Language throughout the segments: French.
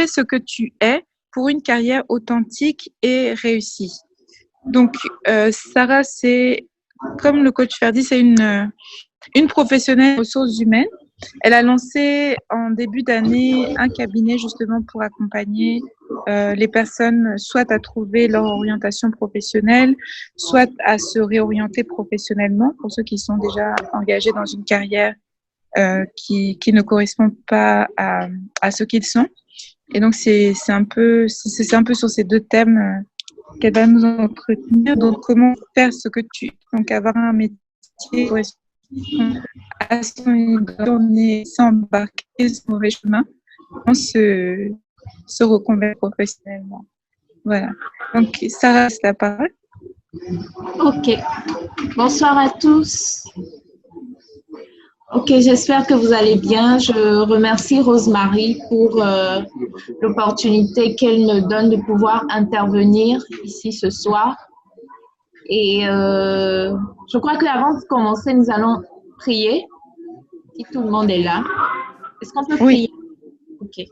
sais ce que tu es pour une carrière authentique et réussie. Donc, Sarah, c'est, comme le coach Ferdi, c'est une professionnelle des ressources humaines. Elle a lancé en début d'année un cabinet justement pour accompagner les personnes soit à trouver leur orientation professionnelle, soit à se réorienter professionnellement pour ceux qui sont déjà engagés dans une carrière qui ne correspond pas à ce qu'ils sont. Et donc, c'est un peu sur ces deux thèmes qu'elle va nous entretenir. Donc, comment faire ce que donc avoir un métier qui correspond à son identité, s'embarquer sur le mauvais chemin, on se reconvertir professionnellement. Voilà. Donc, Sarah, c'est la parole. Ok. Bonsoir à tous. Ok, j'espère que vous allez bien. Je remercie Rosemary pour l'opportunité qu'elle me donne de pouvoir intervenir ici ce soir. Et je crois qu'avant de commencer, nous allons prier, si tout le monde est là. Est-ce qu'on peut prier? Ok.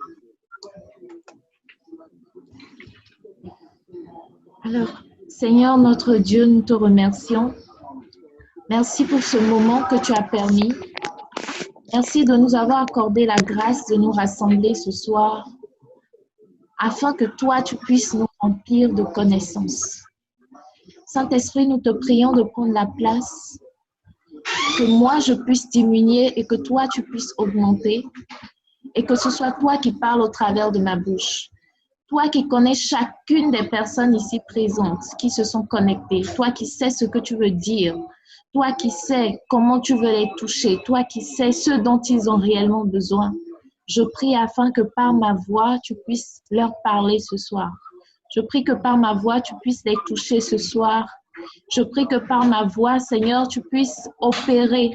Alors, Seigneur notre Dieu, nous te remercions. Merci pour ce moment que tu as permis. Merci de nous avoir accordé la grâce de nous rassembler ce soir afin que toi, tu puisses nous remplir de connaissances. Saint-Esprit, nous te prions de prendre la place, que moi, je puisse diminuer et que toi, tu puisses augmenter et que ce soit toi qui parles au travers de ma bouche. Toi qui connais chacune des personnes ici présentes qui se sont connectées, toi qui sais ce que tu veux dire, toi qui sais comment tu veux les toucher, toi qui sais ce dont ils ont réellement besoin. Je prie afin que par ma voix, tu puisses leur parler ce soir. Je prie que par ma voix, tu puisses les toucher ce soir. Je prie que par ma voix, Seigneur, tu puisses opérer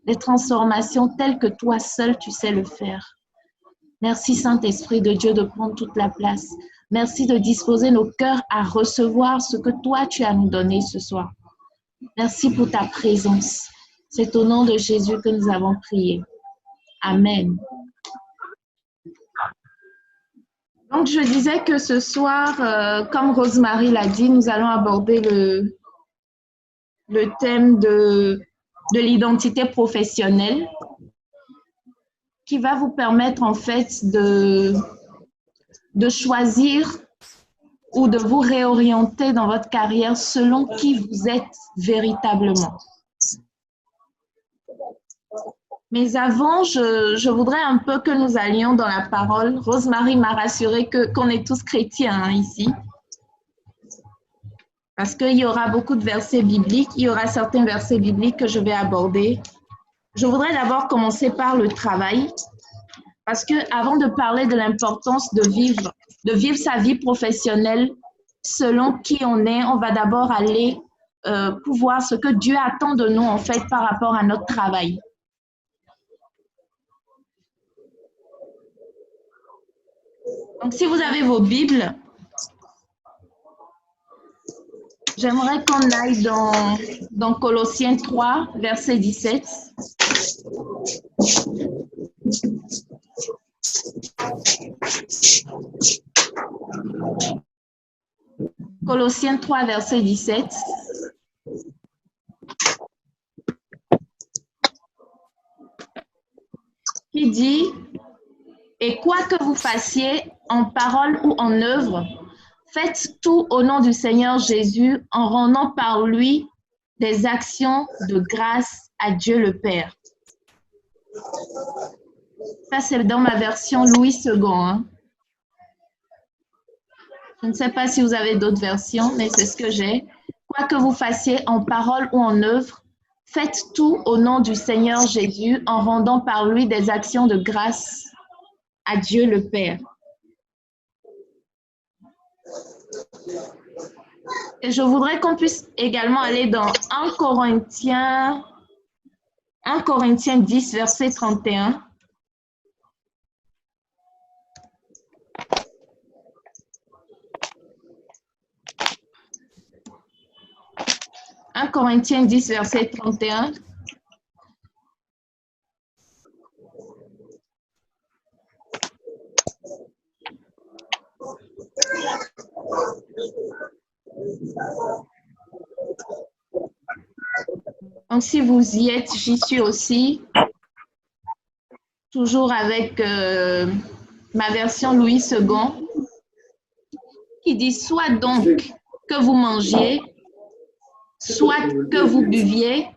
les transformations telles que toi seul, tu sais le faire. Merci Saint-Esprit de Dieu de prendre toute la place. Merci de disposer nos cœurs à recevoir ce que toi, tu as à nous donner ce soir. Merci pour ta présence. C'est au nom de Jésus que nous avons prié. Amen. Donc, je disais que ce soir, comme Rosemary l'a dit, nous allons aborder le thème de l'identité professionnelle qui va vous permettre en fait de choisir ou de vous réorienter dans votre carrière selon qui vous êtes véritablement. Mais avant, je voudrais un peu que nous allions dans la parole. Rosemary m'a rassuré qu'on est tous chrétiens ici. Parce qu'il y aura beaucoup de versets bibliques. Il y aura certains versets bibliques que je vais aborder. Je voudrais d'abord commencer par le travail. Parce qu'avant de parler de l'importance de vivre sa vie professionnelle selon qui on est, on va d'abord aller pour voir ce que Dieu attend de nous en fait par rapport à notre travail. Donc, si vous avez vos Bibles, j'aimerais qu'on aille dans Colossiens 3, verset 17. Colossiens 3, verset 17. Qui dit « Et quoi que vous fassiez en parole ou en œuvre, faites tout au nom du Seigneur Jésus en rendant par lui des actions de grâce à Dieu le Père. » Ça, c'est dans ma version Louis II. Hein. Je ne sais pas si vous avez d'autres versions, mais c'est ce que j'ai. Quoi que vous fassiez en parole ou en œuvre, faites tout au nom du Seigneur Jésus en rendant par lui des actions de grâce à Dieu le Père. Et je voudrais qu'on puisse également aller dans 1 Corinthiens 10, verset 31. 1 Corinthiens 10, verset 31. si vous y êtes, j'y suis aussi. Toujours avec ma version Louis II, qui dit « Soit donc que vous mangiez, soit que vous buviez,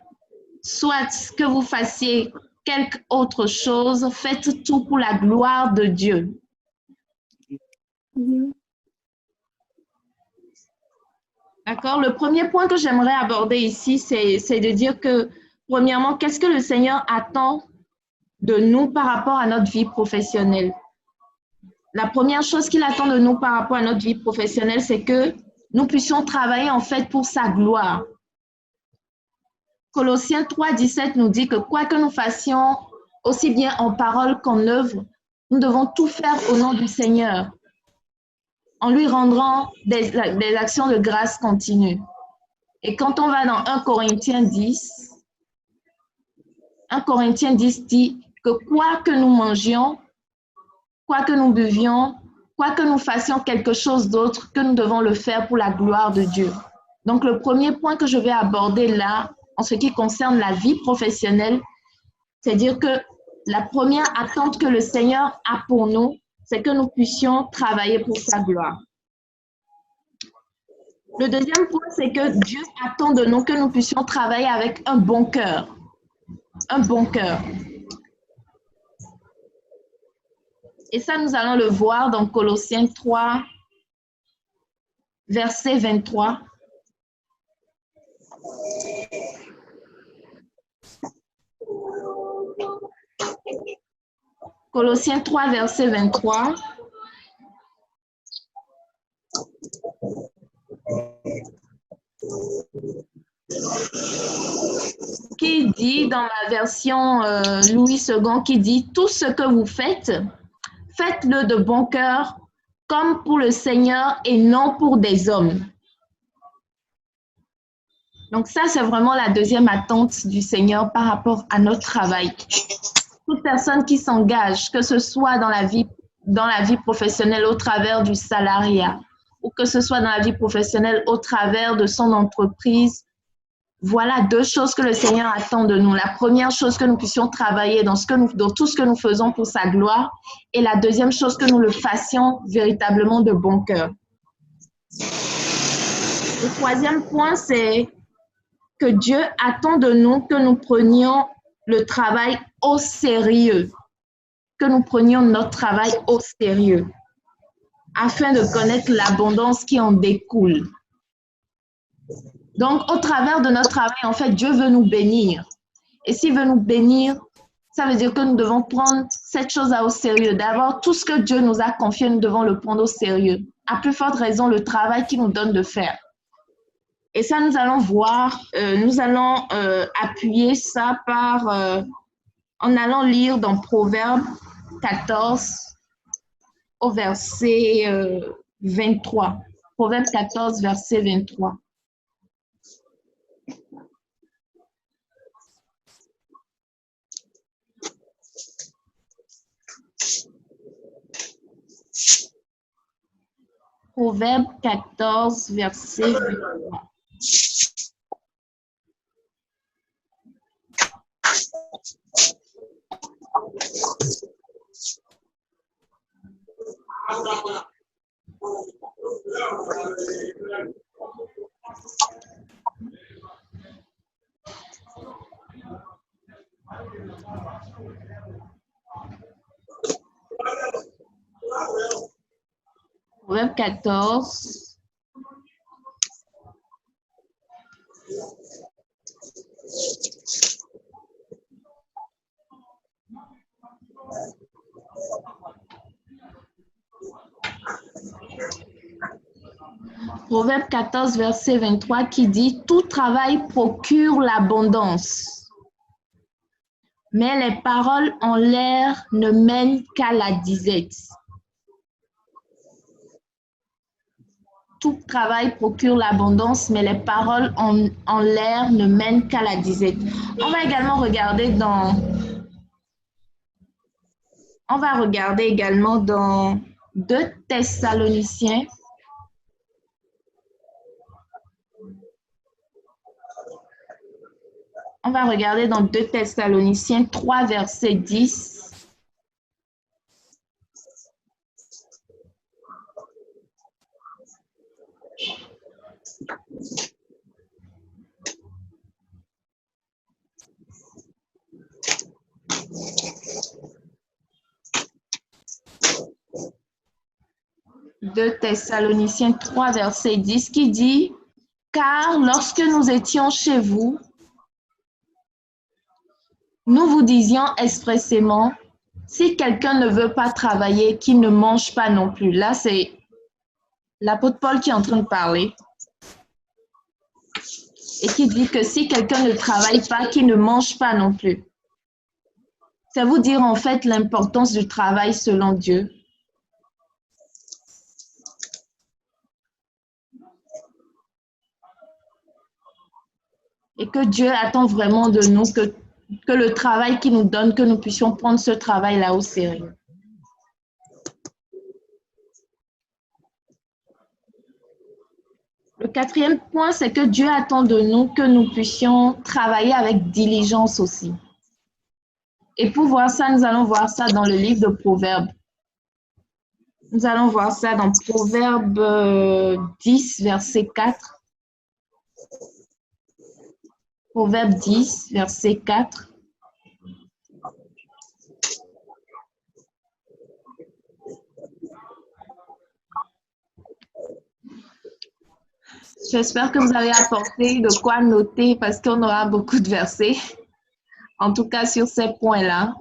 soit que vous fassiez quelque autre chose, faites tout pour la gloire de Dieu. » D'accord? Le premier point que j'aimerais aborder ici, c'est de dire que, premièrement, qu'est-ce que le Seigneur attend de nous par rapport à notre vie professionnelle? La première chose qu'il attend de nous par rapport à notre vie professionnelle, c'est que nous puissions travailler en fait pour sa gloire. Colossiens 3, 17 nous dit que quoi que nous fassions, aussi bien en parole qu'en œuvre, nous devons tout faire au nom du Seigneur, en lui rendant des actions de grâce continues. Et quand on va dans 1 Corinthiens 10, 1 Corinthiens 10 dit que quoi que nous mangions, quoi que nous buvions, quoi que nous fassions quelque chose d'autre, que nous devons le faire pour la gloire de Dieu. Donc, le premier point que je vais aborder là, en ce qui concerne la vie professionnelle, c'est dire que la première attente que le Seigneur a pour nous, c'est que nous puissions travailler pour sa gloire. Le deuxième point, c'est que Dieu attend de nous que nous puissions travailler avec un bon cœur. Un bon cœur. Et ça, nous allons le voir dans Colossiens 3, verset 23. Colossiens 3, verset 23. Qui dit dans la version Louis II, qui dit « Tout ce que vous faites, faites-le de bon cœur, comme pour le Seigneur et non pour des hommes. » Donc ça, c'est vraiment la deuxième attente du Seigneur par rapport à notre travail. Toute personne qui s'engage, que ce soit dans la vie professionnelle au travers du salariat, ou que ce soit dans la vie professionnelle au travers de son entreprise, voilà deux choses que le Seigneur attend de nous. La première chose, que nous puissions travailler dans tout ce que nous faisons pour sa gloire. Et la deuxième chose, que nous le fassions véritablement de bon cœur. Le troisième point, c'est que Dieu attend de nous que nous prenions le travail au sérieux. Que nous prenions notre travail au sérieux, afin de connaître l'abondance qui en découle. Donc, au travers de notre travail, en fait, Dieu veut nous bénir. Et s'il veut nous bénir, ça veut dire que nous devons prendre cette chose au sérieux. D'abord, tout ce que Dieu nous a confié, nous devons le prendre au sérieux. À plus forte raison, le travail qu'il nous donne de faire. Et ça, nous allons voir, nous allons appuyer ça en allant lire dans Proverbe 14 au verset 23. Proverbe 14, verset 23. Proverbe 14, verset 23. Proverbe 14. Proverbe 14, verset 23 qui dit « Tout travail procure l'abondance, mais les paroles en l'air ne mènent qu'à la disette. » Tout travail procure l'abondance, mais les paroles en l'air ne mènent qu'à la disette. On va également regarder dans 2 Thessaloniciens. On va regarder dans 2 Thessaloniciens 3, verset 10. De Thessaloniciens 3, verset 10 qui dit « Car lorsque nous étions chez vous, nous vous disions expressément, si quelqu'un ne veut pas travailler, qu'il ne mange pas non plus. » Là, c'est l'apôtre Paul qui est en train de parler et qui dit que si quelqu'un ne travaille pas, qu'il ne mange pas non plus. Ça veut dire en fait l'importance du travail selon Dieu. Et que Dieu attend vraiment de nous que le travail qu'il nous donne, que nous puissions prendre ce travail-là au sérieux. Le 4e point, c'est que Dieu attend de nous que nous puissions travailler avec diligence aussi. Et pour voir ça, nous allons voir ça dans le livre de Proverbes. Nous allons voir ça dans Proverbes 10, verset 4. Proverbe 10, verset 4. J'espère que vous avez apporté de quoi noter parce qu'on aura beaucoup de versets. En tout cas, sur ces points-là.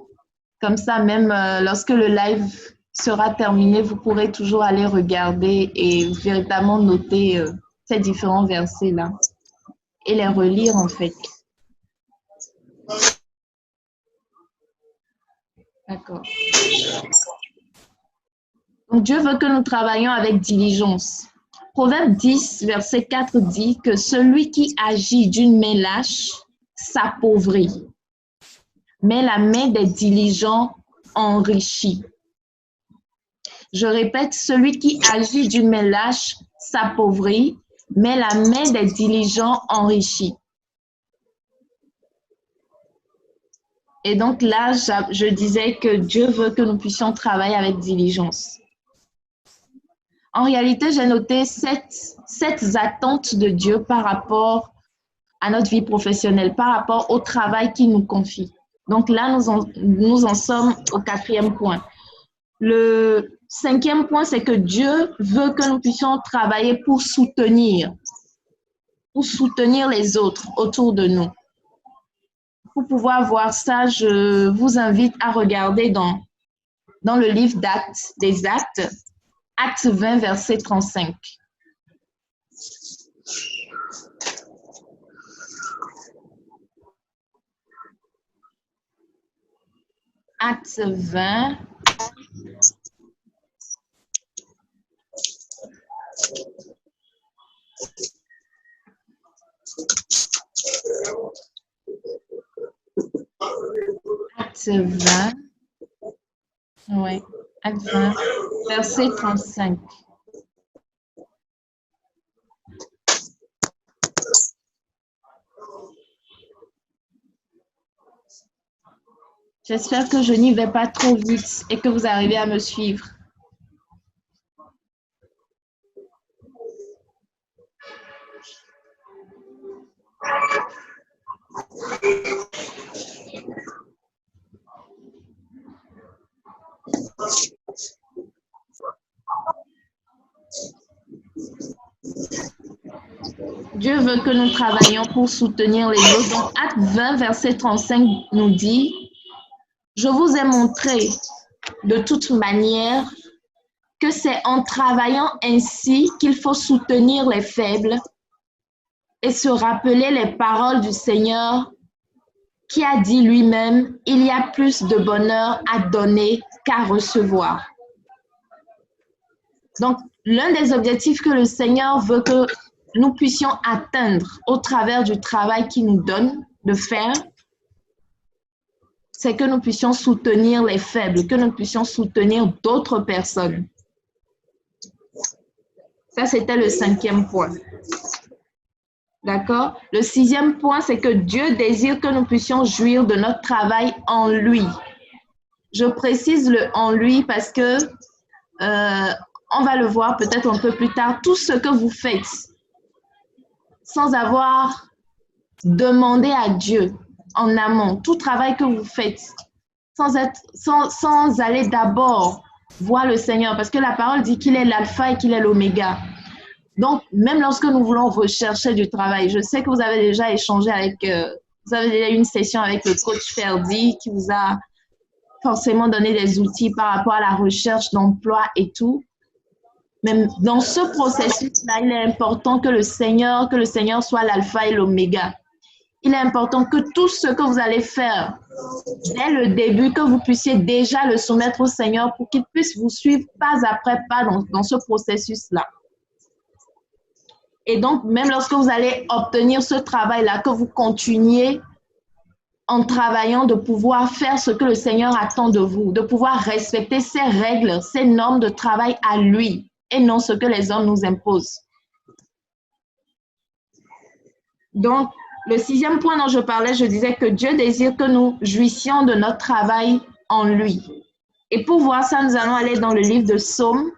Comme ça, même lorsque le live sera terminé, vous pourrez toujours aller regarder et véritablement noter ces différents versets-là et les relire en fait. D'accord. Donc, Dieu veut que nous travaillions avec diligence. Proverbe 10, verset 4 dit que celui qui agit d'une main lâche s'appauvrit, mais la main des diligents enrichit. Je répète, celui qui agit d'une main lâche s'appauvrit, mais la main des diligents enrichit. Et donc là, je disais que Dieu veut que nous puissions travailler avec diligence. En réalité, j'ai noté sept attentes de Dieu par rapport à notre vie professionnelle, par rapport au travail qu'il nous confie. Donc là, nous en sommes au 4e point. Le 5e point, c'est que Dieu veut que nous puissions travailler pour soutenir les autres autour de nous. Pour pouvoir voir ça, je vous invite à regarder dans le livre des Actes, Acte 20, verset 35. Acte 20. Acte 20. Oui, Acte 20, verset 35. J'espère que je n'y vais pas trop vite et que vous arrivez à me suivre. Dieu veut que nous travaillions pour soutenir les autres. Donc, Acte 20, verset 35 nous dit « Je vous ai montré de toute manière que c'est en travaillant ainsi qu'il faut soutenir les faibles et se rappeler les paroles du Seigneur qui a dit lui-même, il y a plus de bonheur à donner qu'à recevoir. » Donc, l'un des objectifs que le Seigneur veut que nous puissions atteindre au travers du travail qu'il nous donne de faire, c'est que nous puissions soutenir les faibles, que nous puissions soutenir d'autres personnes. Ça, c'était le 5e point. D'accord? Le 6e point, c'est que Dieu désire que nous puissions jouir de notre travail en lui. Je précise le en lui parce que on va le voir peut-être un peu plus tard. Tout ce que vous faites sans avoir demandé à Dieu en amont, tout travail que vous faites sans aller d'abord voir le Seigneur, parce que la parole dit qu'il est l'alpha et qu'il est l'oméga. Donc, même lorsque nous voulons rechercher du travail, je sais que vous avez déjà échangé avec, vous avez déjà eu une session avec le coach Ferdi qui vous a forcément donné des outils par rapport à la recherche d'emploi et tout. Mais dans ce processus-là, il est important que le Seigneur soit l'alpha et l'oméga. Il est important que tout ce que vous allez faire dès le début, que vous puissiez déjà le soumettre au Seigneur pour qu'il puisse vous suivre pas après pas dans ce processus-là. Et donc, même lorsque vous allez obtenir ce travail-là, que vous continuiez en travaillant de pouvoir faire ce que le Seigneur attend de vous, de pouvoir respecter ses règles, ses normes de travail à lui et non ce que les hommes nous imposent. Donc, le 6e point dont je parlais, je disais que Dieu désire que nous jouissions de notre travail en lui. Et pour voir ça, nous allons aller dans le livre de Psaumes.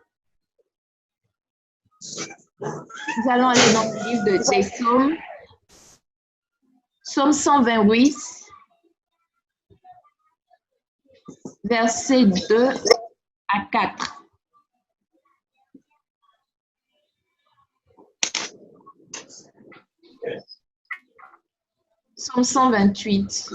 Nous allons aller dans le livre des Psaumes. Psaume 128, versets 2 à 4. Psaume 128.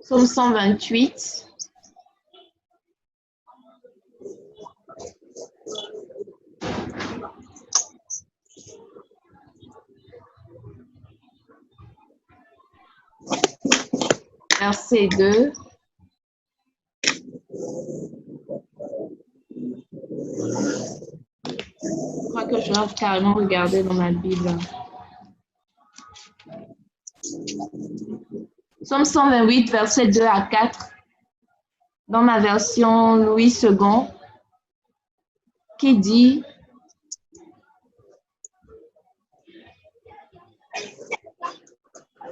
Psaume 128. Verset 2. Je crois que je vais carrément regarder dans ma Bible. Psaume 128, versets 2 à 4, dans ma version Louis II, qui dit: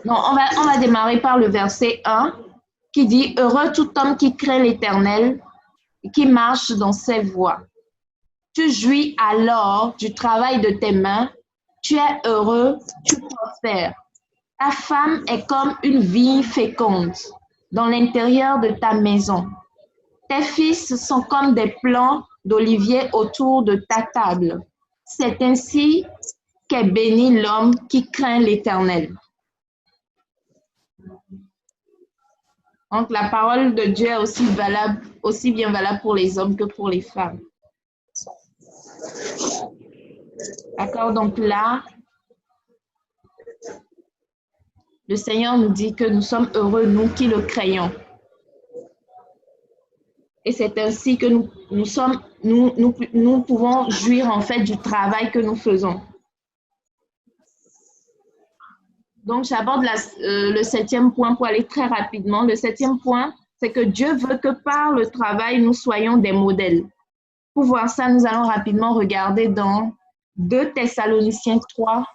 non, on va démarrer par le verset 1, qui dit: heureux tout homme qui craint l'Éternel et qui marche dans ses voies. Tu jouis alors du travail de tes mains, tu es heureux, tu prospères. Ta femme est comme une vigne féconde dans l'intérieur de ta maison. Tes fils sont comme des plants d'olivier autour de ta table. C'est ainsi qu'est béni l'homme qui craint l'Éternel. Donc, la parole de Dieu est aussi bien valable pour les hommes que pour les femmes. D'accord? Donc là, le Seigneur nous dit que nous sommes heureux, nous qui le craignons. Et c'est ainsi que nous pouvons jouir en fait du travail que nous faisons. Donc, j'aborde le 7e point pour aller très rapidement. Le 7e point, c'est que Dieu veut que par le travail, nous soyons des modèles. Pour voir ça, nous allons rapidement regarder dans 2 Thessaloniciens 3.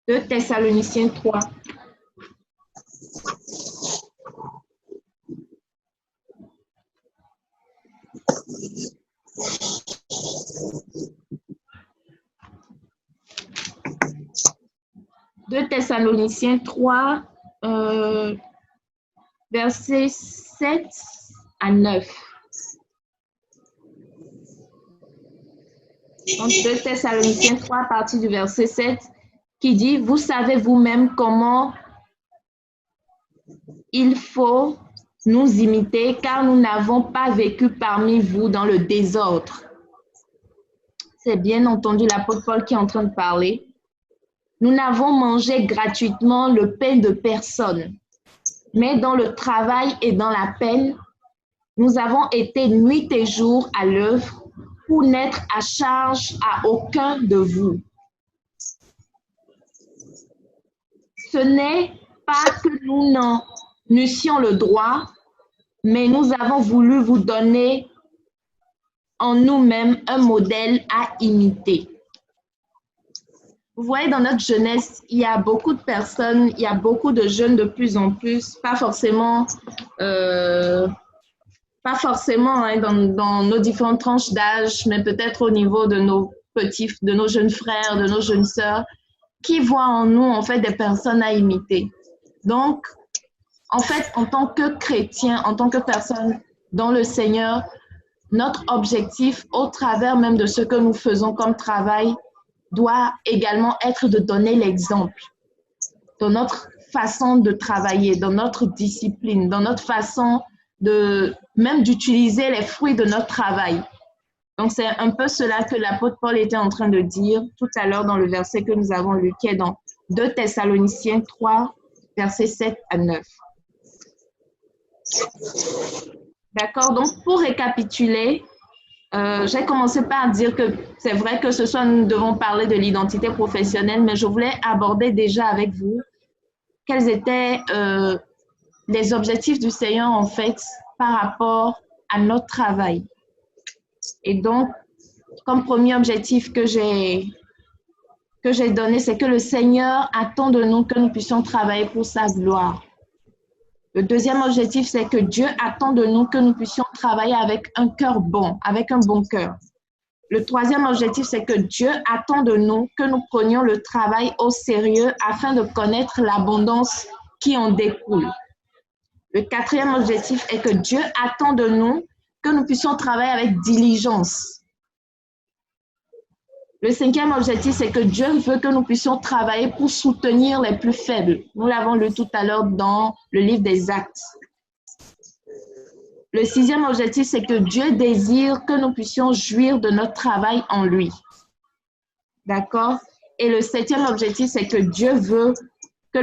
2 Thessaloniciens 3. De Thessaloniciens 3, versets 7 à 9. Donc, 2 Thessaloniciens 3, à partir du verset 7, qui dit: vous savez vous-même comment il faut nous imiter, car nous n'avons pas vécu parmi vous dans le désordre. C'est bien entendu l'apôtre Paul qui est en train de parler. Nous n'avons mangé gratuitement le pain de personne, mais dans le travail et dans la peine, nous avons été nuit et jour à l'œuvre pour n'être à charge à aucun de vous. Ce n'est pas que nous n'en eussions le droit, mais nous avons voulu vous donner en nous-mêmes un modèle à imiter. Vous voyez, dans notre jeunesse, il y a beaucoup de personnes, il y a beaucoup de jeunes de plus en plus, pas forcément hein, dans nos différentes tranches d'âge, mais peut-être au niveau de nos de nos jeunes frères, de nos jeunes sœurs, qui voient en nous, en fait, des personnes à imiter. Donc, en fait, en tant que chrétien, en tant que personne dans le Seigneur, notre objectif, au travers même de ce que nous faisons comme travail, doit également être de donner l'exemple dans notre façon de travailler, dans notre discipline, dans notre façon même d'utiliser les fruits de notre travail. Donc, c'est un peu cela que l'apôtre Paul était en train de dire tout à l'heure dans le verset que nous avons lu, qui est dans 2 Thessaloniciens 3, versets 7 à 9. D'accord? Donc, pour récapituler, j'ai commencé par dire que c'est vrai que ce soir, nous devons parler de l'identité professionnelle, mais je voulais aborder déjà avec vous quels étaient les objectifs du Seigneur, en fait, par rapport à notre travail. Et donc, comme premier objectif que j'ai donné, c'est que le Seigneur attend de nous que nous puissions travailler pour sa gloire. Le deuxième objectif, c'est que Dieu attend de nous que nous puissions travailler avec un cœur bon, avec un bon cœur. Le troisième objectif, c'est que Dieu attend de nous que nous prenions le travail au sérieux afin de connaître l'abondance qui en découle. Le quatrième objectif est que Dieu attend de nous que nous puissions travailler avec diligence. Le cinquième objectif, c'est que Dieu veut que nous puissions travailler pour soutenir les plus faibles. Nous l'avons lu tout à l'heure dans le livre des Actes. Le sixième objectif, c'est que Dieu désire que nous puissions jouir de notre travail en lui. D'accord? Et le septième objectif, c'est que Dieu veut que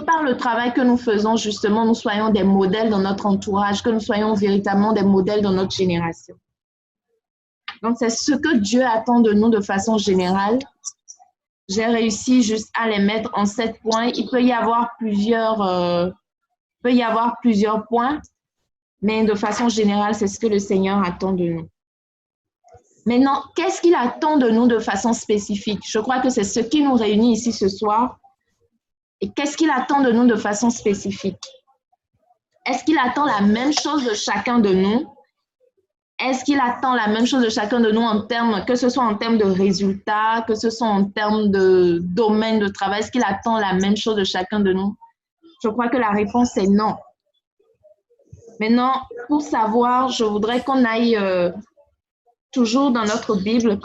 par le travail que nous faisons, justement, nous soyons des modèles dans notre entourage, que nous soyons véritablement des modèles dans notre génération. Donc, c'est ce que Dieu attend de nous de façon générale. J'ai réussi juste à les mettre en 7 points. Il peut y avoir plusieurs points, mais de façon générale, c'est ce que le Seigneur attend de nous. Maintenant, qu'est-ce qu'il attend de nous de façon spécifique? Je crois que c'est ce qui nous réunit ici ce soir. Et qu'est-ce qu'il attend de nous de façon spécifique? Est-ce qu'il attend la même chose de chacun de nous? Est-ce qu'il attend la même chose de chacun de nous que ce soit en termes de résultats, que ce soit en termes de domaine de travail? Est-ce qu'il attend la même chose de chacun de nous? Je crois que la réponse est non. Maintenant, pour savoir, je voudrais qu'on aille toujours dans notre Bible,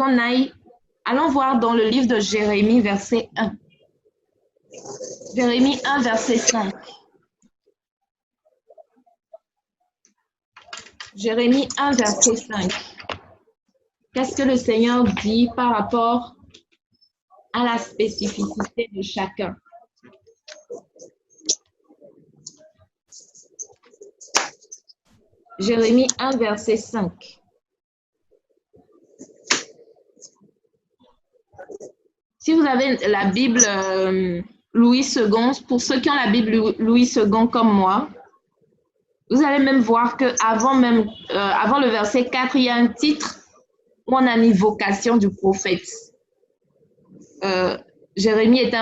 allons voir dans le livre de Jérémie, verset 1. Jérémie 1, verset 5. Jérémie 1, verset 5. Qu'est-ce que le Seigneur dit par rapport à la spécificité de chacun? Jérémie 1, verset 5. Si vous avez la Bible Louis II, pour ceux qui ont la Bible Louis II comme moi, vous allez même voir qu'avant avant le verset 4, il y a un titre où on a mis vocation du prophète. Jérémie était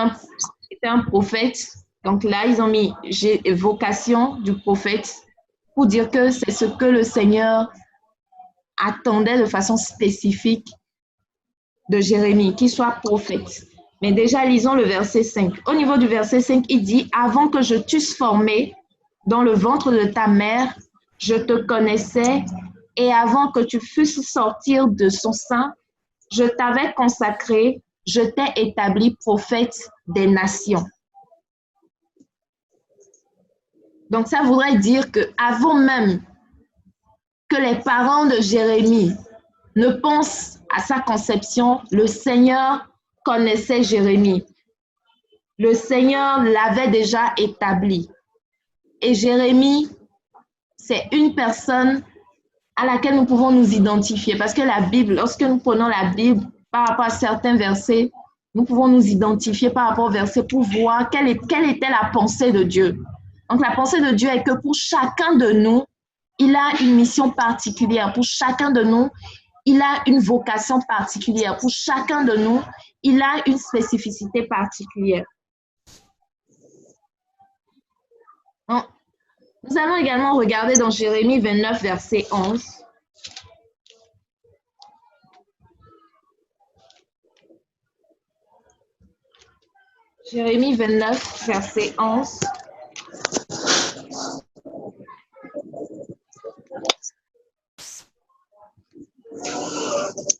un prophète, donc là, ils ont mis vocation du prophète pour dire que c'est ce que le Seigneur attendait de façon spécifique de Jérémie, qu'il soit prophète. Mais déjà, lisons le verset 5. Au niveau du verset 5, il dit « Avant que je t'eusse formé dans le ventre de ta mère, je te connaissais, et avant que tu fusses sortir de son sein, je t'avais consacré, je t'ai établi prophète des nations. » Donc, ça voudrait dire qu'avant même que les parents de Jérémie ne pensent à sa conception, le Seigneur connaissait Jérémie. Le Seigneur l'avait déjà établi. Et Jérémie, c'est une personne à laquelle nous pouvons nous identifier. Parce que la Bible, lorsque nous prenons la Bible par rapport à certains versets, nous pouvons nous identifier par rapport au verset pour voir quelle était la pensée de Dieu. Donc, la pensée de Dieu est que pour chacun de nous, il a une mission particulière. Pour chacun de nous, il a une vocation particulière. Pour chacun de nous, il a une spécificité particulière. Donc, nous allons également regarder dans Jérémie 29, verset 11. Jérémie 29, verset 11.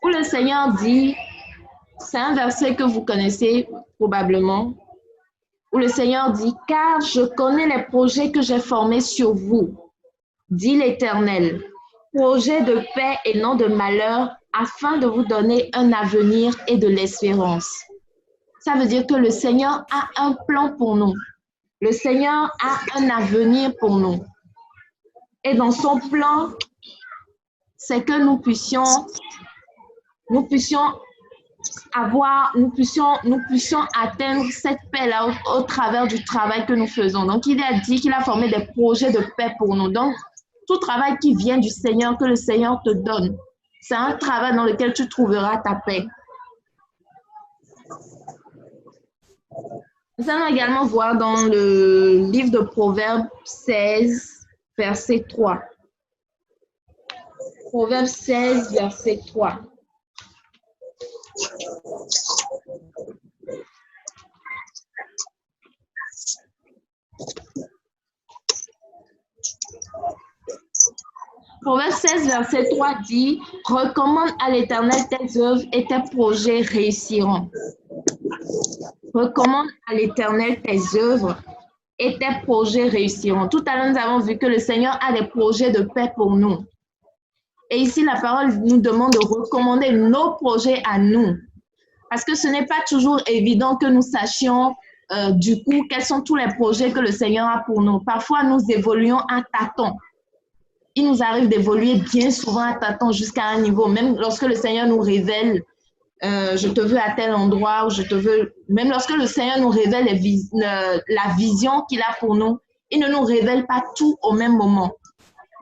Où le Seigneur dit, c'est un verset que vous connaissez probablement, où le Seigneur dit, « Car je connais les projets que j'ai formés sur vous, dit l'Éternel, projets de paix et non de malheur, afin de vous donner un avenir et de l'espérance. » Ça veut dire que le Seigneur a un plan pour nous. Le Seigneur a un avenir pour nous. Et dans son plan, c'est que nous puissions atteindre cette paix-là au travers du travail que nous faisons. Donc, il a dit qu'il a formé des projets de paix pour nous. Donc, tout travail qui vient du Seigneur, que le Seigneur te donne, c'est un travail dans lequel tu trouveras ta paix. Nous allons également voir dans le livre de Proverbes 16, verset 3. Proverbes 16, verset 3. Proverbe 16, verset 3 dit « Recommande à l'Éternel tes œuvres et tes projets réussiront. » Recommande à l'Éternel tes œuvres et tes projets réussiront. Tout à l'heure, nous avons vu que le Seigneur a des projets de paix pour nous. Et ici, la parole nous demande de recommander nos projets à nous. Parce que ce n'est pas toujours évident que nous sachions du coup quels sont tous les projets que le Seigneur a pour nous. Parfois, nous évoluons à tâtons. Il nous arrive d'évoluer bien souvent à tâtons jusqu'à un niveau. Même lorsque le Seigneur nous révèle je te veux à tel endroit, ou je te veux… Même lorsque le Seigneur nous révèle la vision qu'il a pour nous, il ne nous révèle pas tout au même moment.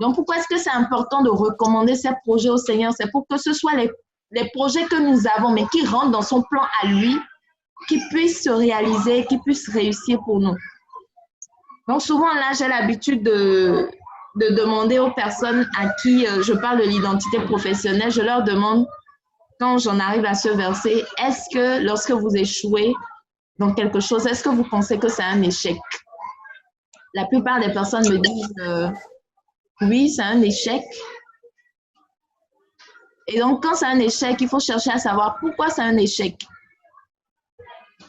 Donc, pourquoi est-ce que c'est important de recommander ces projets au Seigneur? C'est pour que ce soit les projets que nous avons, mais qui rentrent dans son plan à lui, qui puissent se réaliser, qui puissent réussir pour nous. Donc, souvent, là, j'ai l'habitude de demander aux personnes à qui je parle de l'identité professionnelle, je leur demande, quand j'en arrive à ce verset, est-ce que lorsque vous échouez dans quelque chose, est-ce que vous pensez que c'est un échec? La plupart des personnes me disent oui, c'est un échec. Et donc, quand c'est un échec, il faut chercher à savoir pourquoi c'est un échec.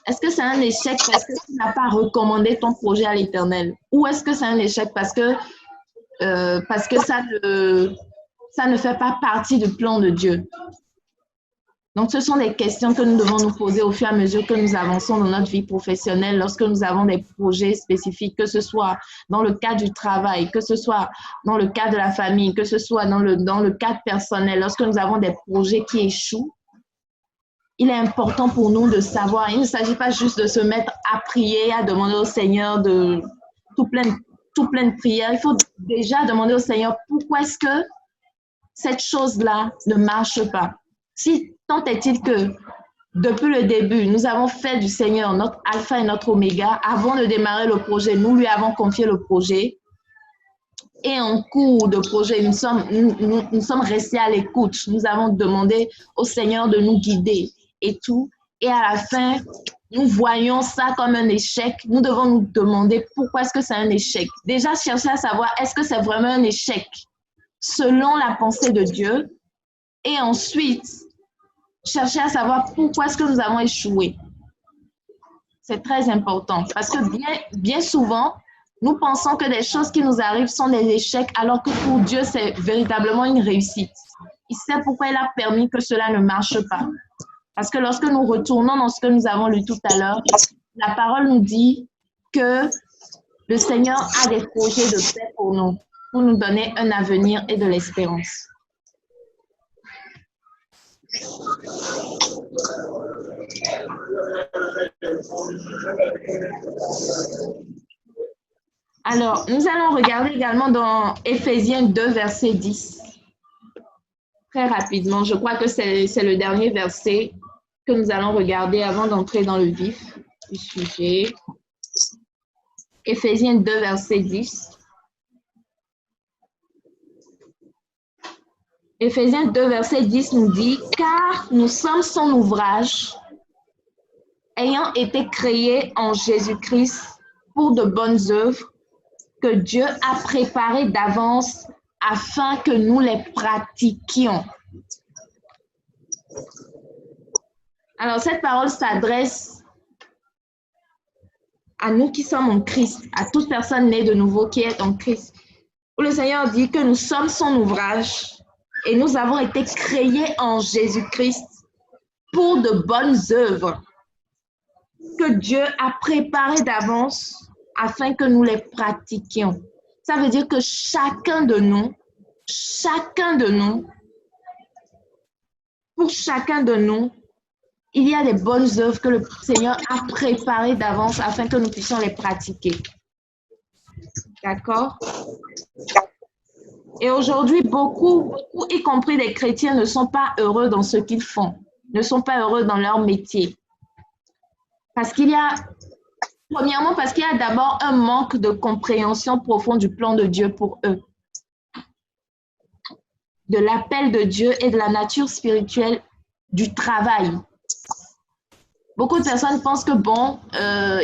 Est-ce que c'est un échec parce que tu n'as pas recommandé ton projet à l'Éternel? Ou est-ce que c'est un échec parce que ça ne fait pas partie du plan de Dieu? Donc, ce sont des questions que nous devons nous poser au fur et à mesure que nous avançons dans notre vie professionnelle, lorsque nous avons des projets spécifiques, que ce soit dans le cadre du travail, que ce soit dans le cadre de la famille, que ce soit dans le cadre personnel, lorsque nous avons des projets qui échouent. Il est important pour nous de savoir, il ne s'agit pas juste de se mettre à prier, à demander au Seigneur de tout plein de prières. Il faut déjà demander au Seigneur pourquoi est-ce que cette chose-là ne marche pas. Si tant est-il que depuis le début, nous avons fait du Seigneur notre alpha et notre oméga, avant de démarrer le projet, nous lui avons confié le projet. Et en cours de projet, nous sommes restés à l'écoute. Nous avons demandé au Seigneur de nous guider et tout. Et à la fin, nous voyons ça comme un échec. Nous devons nous demander pourquoi est-ce que c'est un échec. Déjà, chercher à savoir est-ce que c'est vraiment un échec selon la pensée de Dieu. Et ensuite, chercher à savoir pourquoi est-ce que nous avons échoué. C'est très important parce que bien souvent, nous pensons que des choses qui nous arrivent sont des échecs alors que pour Dieu, c'est véritablement une réussite. Il sait pourquoi il a permis que cela ne marche pas. Parce que lorsque nous retournons dans ce que nous avons lu tout à l'heure, la parole nous dit que le Seigneur a des projets de paix pour nous donner un avenir et de l'espérance. Alors, nous allons regarder également dans Éphésiens 2, verset 10. Très rapidement, je crois que c'est le dernier verset que nous allons regarder avant d'entrer dans le vif du sujet. Éphésiens 2, verset 10. Éphésiens 2, verset 10 nous dit « Car nous sommes son ouvrage, ayant été créés en Jésus-Christ pour de bonnes œuvres que Dieu a préparées d'avance afin que nous les pratiquions. » Alors, cette parole s'adresse à nous qui sommes en Christ, à toute personne née de nouveau qui est en Christ. Où le Seigneur dit que nous sommes son ouvrage et nous avons été créés en Jésus-Christ pour de bonnes œuvres que Dieu a préparées d'avance afin que nous les pratiquions. Ça veut dire que chacun de nous, pour chacun de nous, il y a des bonnes œuvres que le Seigneur a préparées d'avance afin que nous puissions les pratiquer. D'accord? Et aujourd'hui, beaucoup, y compris les chrétiens, ne sont pas heureux dans ce qu'ils font, ne sont pas heureux dans leur métier. Premièrement, parce qu'il y a d'abord un manque de compréhension profonde du plan de Dieu pour eux, de l'appel de Dieu et de la nature spirituelle du travail. Beaucoup de personnes pensent que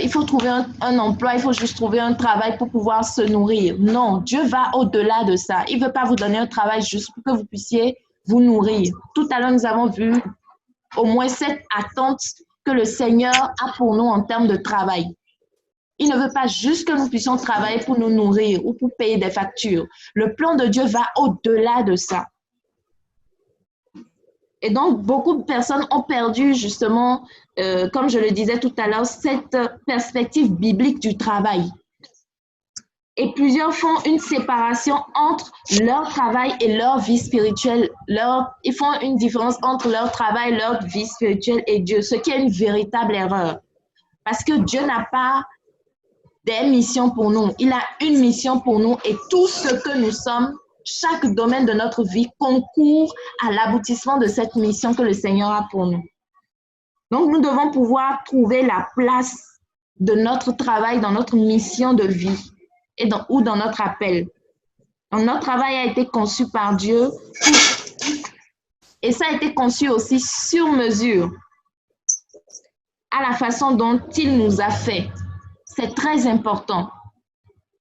il faut trouver un emploi, il faut juste trouver un travail pour pouvoir se nourrir. Non, Dieu va au-delà de ça. Il ne veut pas vous donner un travail juste pour que vous puissiez vous nourrir. Tout à l'heure, nous avons vu au moins 7 attentes que le Seigneur a pour nous en termes de travail. Il ne veut pas juste que nous puissions travailler pour nous nourrir ou pour payer des factures. Le plan de Dieu va au-delà de ça. Et donc, beaucoup de personnes ont perdu justement, comme je le disais tout à l'heure, cette perspective biblique du travail. Et plusieurs font une séparation entre leur travail et leur vie spirituelle. Ils font une différence entre leur travail, leur vie spirituelle et Dieu, ce qui est une véritable erreur. Parce que Dieu n'a pas des missions pour nous. Il a une mission pour nous et tout ce que nous sommes, chaque domaine de notre vie concourt à l'aboutissement de cette mission que le Seigneur a pour nous. Donc, nous devons pouvoir trouver la place de notre travail dans notre mission de vie ou dans notre appel. Donc, notre travail a été conçu par Dieu et ça a été conçu aussi sur mesure à la façon dont il nous a fait. C'est très important.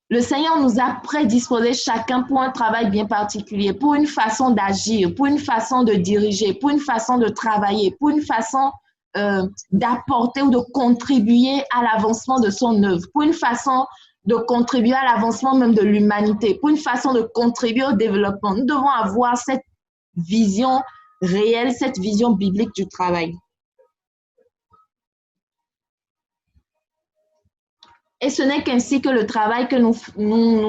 Le Seigneur nous a prédisposé chacun pour un travail bien particulier, pour une façon d'agir, pour une façon de diriger, pour une façon de travailler, pour une façon d'apporter ou de contribuer à l'avancement de son œuvre, pour une façon de contribuer à l'avancement même de l'humanité, pour une façon de contribuer au développement. Nous devons avoir cette vision réelle, cette vision biblique du travail. Et ce n'est qu'ainsi que le travail que nous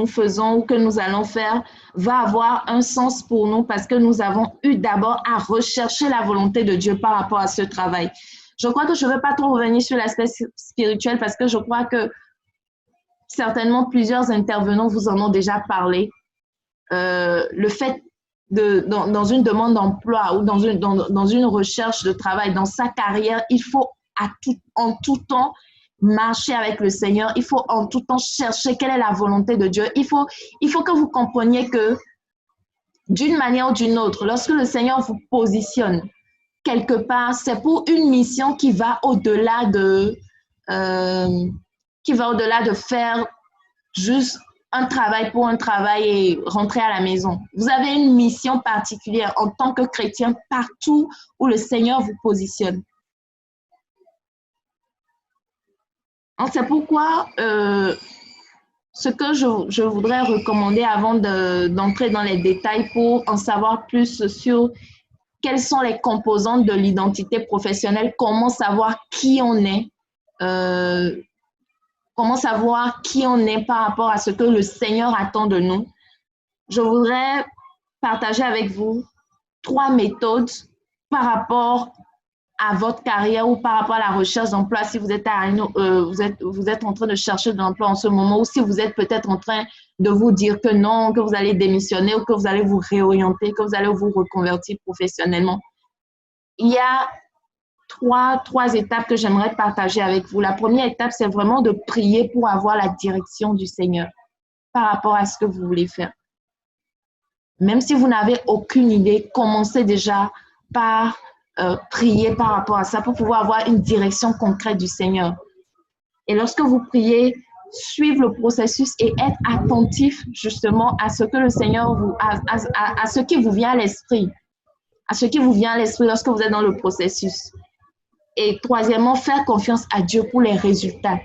faisons ou que nous allons faire va avoir un sens pour nous parce que nous avons eu d'abord à rechercher la volonté de Dieu par rapport à ce travail. Je crois que je ne vais pas trop revenir sur l'aspect spirituel parce que je crois que certainement plusieurs intervenants vous en ont déjà parlé. Le fait dans une demande d'emploi ou dans une recherche de travail, dans sa carrière, il faut en tout temps marcher avec le Seigneur. Il faut en tout temps chercher quelle est la volonté de Dieu. Il faut que vous compreniez que d'une manière ou d'une autre, lorsque le Seigneur vous positionne quelque part, c'est pour une mission qui va au-delà de faire juste un travail pour un travail et rentrer à la maison. Vous avez une mission particulière en tant que chrétien partout où le Seigneur vous positionne. C'est pourquoi ce que je voudrais recommander avant d'entrer dans les détails pour en savoir plus sur quelles sont les composantes de l'identité professionnelle, comment savoir qui on est, par rapport à ce que le Seigneur attend de nous. Je voudrais partager avec vous 3 méthodes par rapport à votre carrière ou par rapport à la recherche d'emploi, si vous êtes, vous êtes en train de chercher de l'emploi en ce moment, ou si vous êtes peut-être en train de vous dire que non, que vous allez démissionner ou que vous allez vous réorienter, que vous allez vous reconvertir professionnellement. Il y a trois étapes que j'aimerais partager avec vous. La première étape, c'est vraiment de prier pour avoir la direction du Seigneur par rapport à ce que vous voulez faire. Même si vous n'avez aucune idée, commencez déjà par prier par rapport à ça pour pouvoir avoir une direction concrète du Seigneur. Et lorsque vous priez, suivez le processus et être attentif justement à ce que le Seigneur à ce qui vous vient à l'esprit. À ce qui vous vient à l'esprit lorsque vous êtes dans le processus. Et troisièmement, faire confiance à Dieu pour les résultats,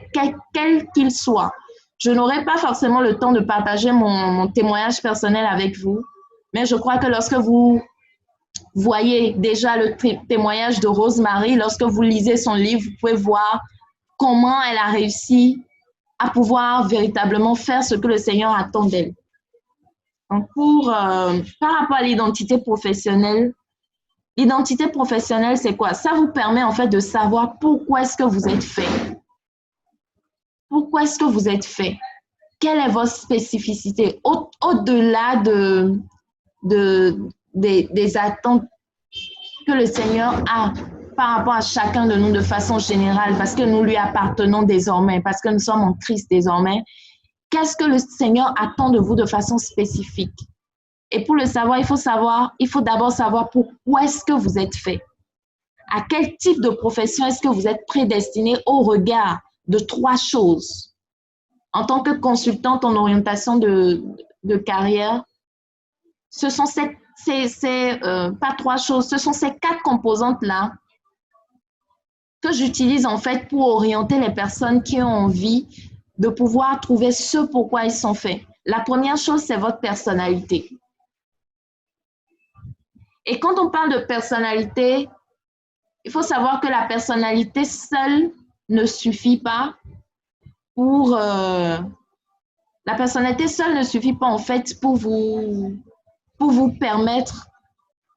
quels qu'ils soient. Je n'aurai pas forcément le temps de partager mon témoignage personnel avec vous, mais je crois que lorsque vous voyez déjà le témoignage de Rosemary, lorsque vous lisez son livre, vous pouvez voir comment elle a réussi à pouvoir véritablement faire ce que le Seigneur attend d'elle. Donc, par rapport à l'identité professionnelle, c'est quoi? Ça vous permet en fait de savoir pourquoi est-ce que vous êtes fait. Pourquoi est-ce que vous êtes fait? Quelle est votre spécificité? Au-delà des attentes que le Seigneur a par rapport à chacun de nous de façon générale, parce que nous lui appartenons désormais, parce que nous sommes en Christ désormais. Qu'est-ce que le Seigneur attend de vous de façon spécifique? Et pour le savoir, il faut d'abord savoir pourquoi est-ce que vous êtes fait. À quel type de profession est-ce que vous êtes prédestiné au regard de 3 choses? En tant que consultante en orientation de carrière, ce sont pas 3 choses, ce sont ces 4 composantes-là que j'utilise en fait pour orienter les personnes qui ont envie de pouvoir trouver ce pourquoi ils sont faits. La première chose, c'est votre personnalité. Et quand on parle de personnalité, il faut savoir que la personnalité seule ne suffit pas pour... la personnalité seule ne suffit pas en fait pour vous permettre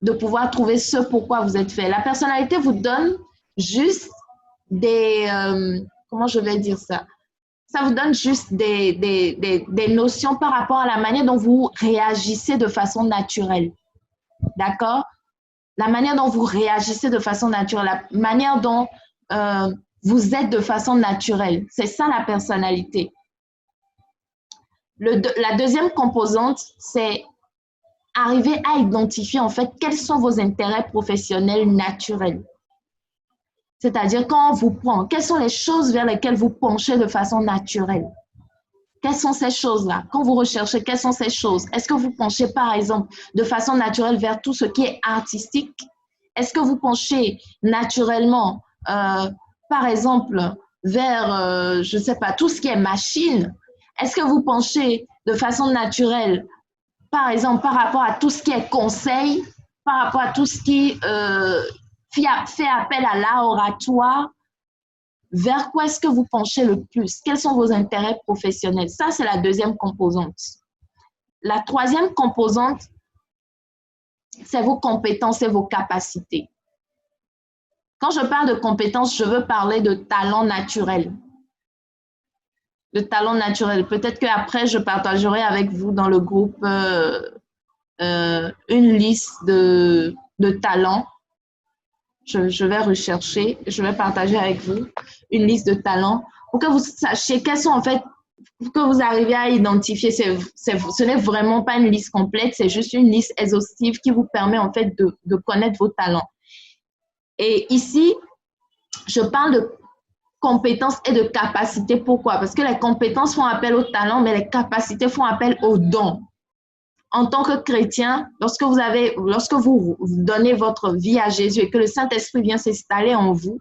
de pouvoir trouver ce pourquoi vous êtes fait. La personnalité vous donne juste des... comment je vais dire ça? Ça vous donne juste des notions par rapport à la manière dont vous réagissez de façon naturelle. D'accord? La manière dont vous réagissez de façon naturelle, la manière dont vous êtes de façon naturelle. C'est ça la personnalité. La deuxième composante, c'est arriver à identifier en fait quels sont vos intérêts professionnels naturels. C'est-à-dire quand on vous prend, quelles sont les choses vers lesquelles vous penchez de façon naturelle? Quelles sont ces choses-là? Quand vous recherchez, quelles sont ces choses? Est-ce que vous penchez, par exemple, de façon naturelle vers tout ce qui est artistique? Est-ce que vous penchez naturellement, par exemple, vers, je ne sais pas, tout ce qui est machine? Est-ce que vous penchez de façon naturelle, par exemple, par rapport à tout ce qui est conseil, par rapport à tout ce qui fait appel à l'art oratoire? Vers quoi est-ce que vous penchez le plus? Quels sont vos intérêts professionnels? Ça, c'est la deuxième composante. La troisième composante, c'est vos compétences et vos capacités. Quand je parle de compétences, je veux parler de talent naturel. De talent naturel. Peut-être qu'après, je partagerai avec vous dans le groupe une liste de talents. Je vais rechercher, je vais partager avec vous une liste de talents pour que vous sachiez quels sont en fait, pour que vous arriviez à identifier. Ce n'est vraiment pas une liste complète, c'est juste une liste exhaustive qui vous permet en fait de connaître vos talents. Et ici, je parle de compétences et de capacités. Pourquoi? Parce que les compétences font appel aux talents, mais les capacités font appel aux dons. En tant que chrétien, lorsque vous donnez votre vie à Jésus et que le Saint-Esprit vient s'installer en vous,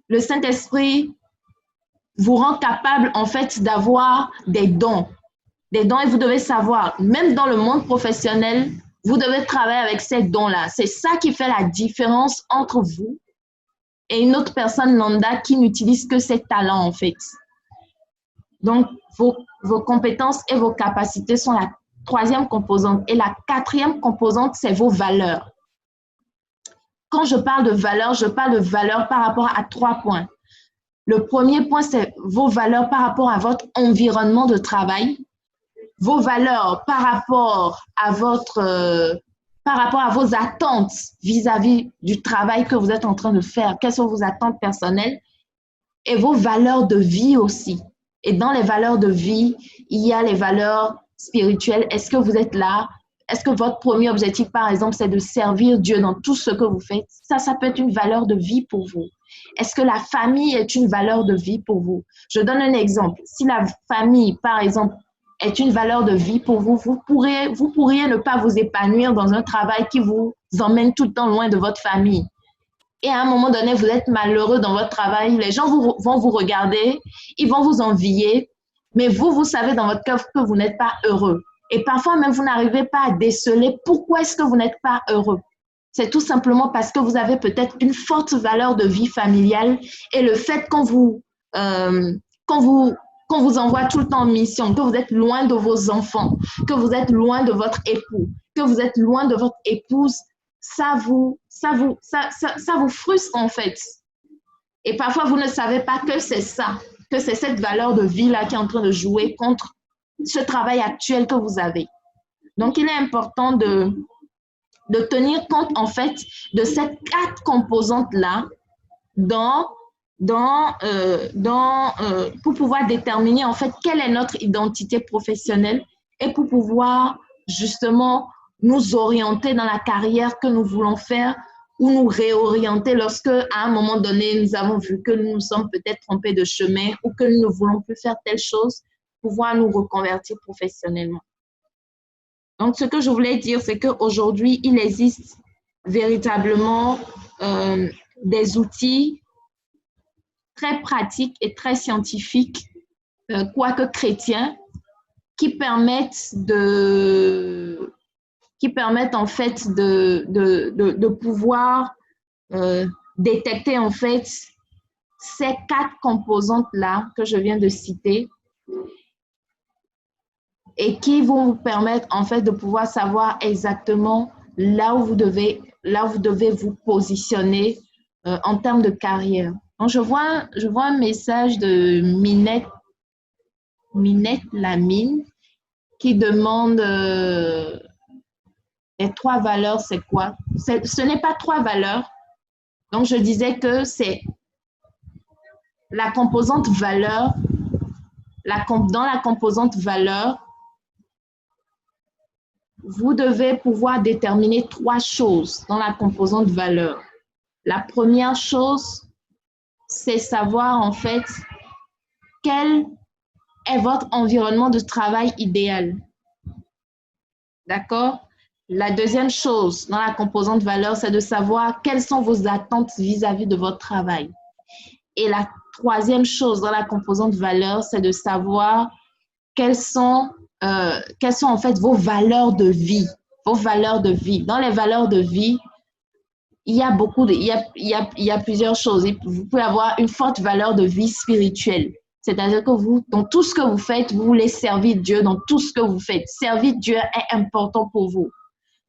le Saint-Esprit vous rend capable en fait d'avoir des dons. Des dons, et vous devez savoir, même dans le monde professionnel, vous devez travailler avec ces dons-là. C'est ça qui fait la différence entre vous et une autre personne lambda qui n'utilise que ses talents en fait. Donc, vos compétences et vos capacités sont la troisième composante. Et la quatrième composante, c'est vos valeurs. quand je parle de valeur par rapport à 3 points. Le premier point, c'est vos valeurs par rapport à votre environnement de travail, vos valeurs par rapport à vos attentes vis-à-vis du travail que vous êtes en train de faire. Quelles sont vos attentes personnelles et vos valeurs de vie aussi. Et dans les valeurs de vie, il y a les valeurs spirituelles. Est-ce que vous êtes là? Est-ce que votre premier objectif, par exemple, c'est de servir Dieu dans tout ce que vous faites? Ça peut être une valeur de vie pour vous. Est-ce que la famille est une valeur de vie pour vous? Je donne un exemple. Si la famille, par exemple, est une valeur de vie pour vous, vous pourriez ne pas vous épanouir dans un travail qui vous emmène tout le temps loin de votre famille. Et à un moment donné, vous êtes malheureux dans votre travail, les gens vont vous regarder, ils vont vous envier, mais vous savez dans votre cœur que vous n'êtes pas heureux. Et parfois même, vous n'arrivez pas à déceler pourquoi est-ce que vous n'êtes pas heureux. C'est tout simplement parce que vous avez peut-être une forte valeur de vie familiale et le fait qu'on vous envoie tout le temps en mission, que vous êtes loin de vos enfants, que vous êtes loin de votre époux, que vous êtes loin de votre épouse, ça vous frustre en fait. Et parfois, vous ne savez pas que c'est ça, que c'est cette valeur de vie-là qui est en train de jouer contre ce travail actuel que vous avez. Donc, il est important de tenir compte en fait de ces 4 composantes-là pour pouvoir déterminer en fait quelle est notre identité professionnelle et pour pouvoir justement nous orienter dans la carrière que nous voulons faire ou nous réorienter lorsque, à un moment donné, nous avons vu que nous nous sommes peut-être trompés de chemin ou que nous ne voulons plus faire telle chose, pouvoir nous reconvertir professionnellement. Donc, ce que je voulais dire, c'est qu'aujourd'hui, il existe véritablement des outils très pratiques et très scientifiques, quoique chrétiens, qui permettent en fait de pouvoir détecter en fait ces 4 composantes-là que je viens de citer et qui vont vous permettre en fait de pouvoir savoir exactement là où vous devez vous positionner en termes de carrière. Donc, je vois un message de Minette Lamine qui demande les 3 valeurs, c'est quoi? Ce n'est pas 3 valeurs. Donc, je disais que c'est la composante valeur. Dans la composante valeur, vous devez pouvoir déterminer 3 choses dans la composante valeur. La première chose, c'est savoir en fait quel est votre environnement de travail idéal. D'accord? La deuxième chose dans la composante valeur, c'est de savoir quelles sont vos attentes vis-à-vis de votre travail. Et la troisième chose dans la composante valeur, c'est de savoir quelles sont en fait vos valeurs de vie. Vos valeurs de vie. Dans les valeurs de vie, il y a plusieurs choses. Vous pouvez avoir une forte valeur de vie spirituelle. C'est-à-dire que vous, dans tout ce que vous faites, vous voulez servir Dieu dans tout ce que vous faites. Servir Dieu est important pour vous.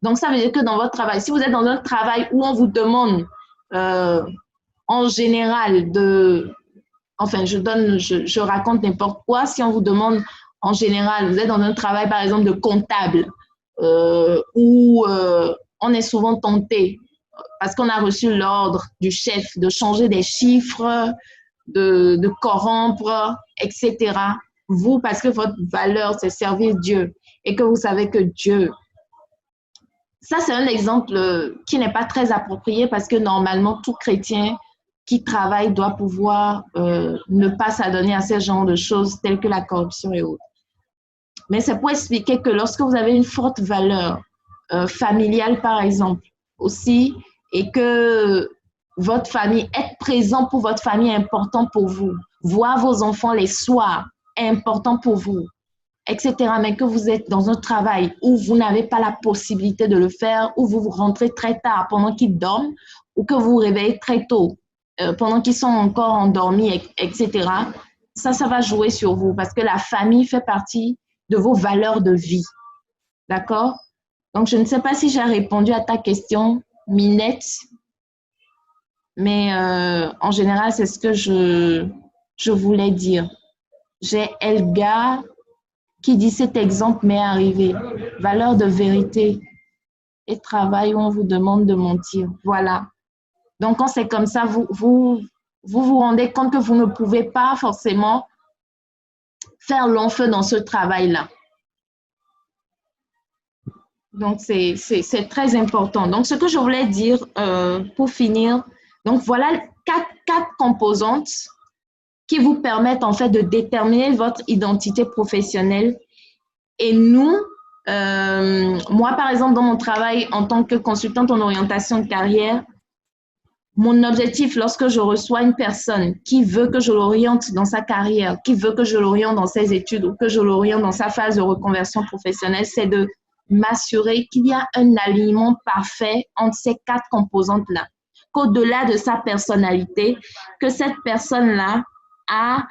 Donc, ça veut dire que dans votre travail, si vous êtes dans un travail où on vous demande en général je raconte n'importe quoi, si on vous demande en général, vous êtes dans un travail par exemple de comptable où on est souvent tenté parce qu'on a reçu l'ordre du chef de changer des chiffres, de corrompre, etc. Vous, parce que votre valeur, c'est servir Dieu et que vous savez que Dieu... Ça, c'est un exemple qui n'est pas très approprié parce que normalement, tout chrétien qui travaille doit pouvoir ne pas s'adonner à ce genre de choses telles que la corruption et autres. Mais c'est pour expliquer que lorsque vous avez une forte valeur familiale, par exemple, aussi, et que votre famille, être présent pour votre famille est important pour vous, voir vos enfants les soirs est important pour vous, etc. Mais que vous êtes dans un travail où vous n'avez pas la possibilité de le faire, où vous rentrez très tard pendant qu'ils dorment, ou que vous vous réveillez très tôt pendant qu'ils sont encore endormis, etc. Ça va jouer sur vous parce que la famille fait partie de vos valeurs de vie. D'accord? Donc, je ne sais pas si j'ai répondu à ta question, Minette. mais en général, c'est ce que je voulais dire. J'ai Elga qui dit cet exemple m'est arrivé. Valeur de vérité et travail où on vous demande de mentir. Voilà. Donc, quand c'est comme ça, vous rendez compte que vous ne pouvez pas forcément faire long feu dans ce travail-là. Donc, c'est très important. Donc, ce que je voulais dire pour finir, donc voilà quatre composantes qui vous permettent en fait de déterminer votre identité professionnelle. Et nous, moi par exemple, dans mon travail en tant que consultante en orientation de carrière, mon objectif lorsque je reçois une personne qui veut que je l'oriente dans sa carrière, qui veut que je l'oriente dans ses études ou que je l'oriente dans sa phase de reconversion professionnelle, c'est de m'assurer qu'il y a un alignement parfait entre ces quatre composantes-là. Qu'au-delà de sa personnalité, que cette personne-là a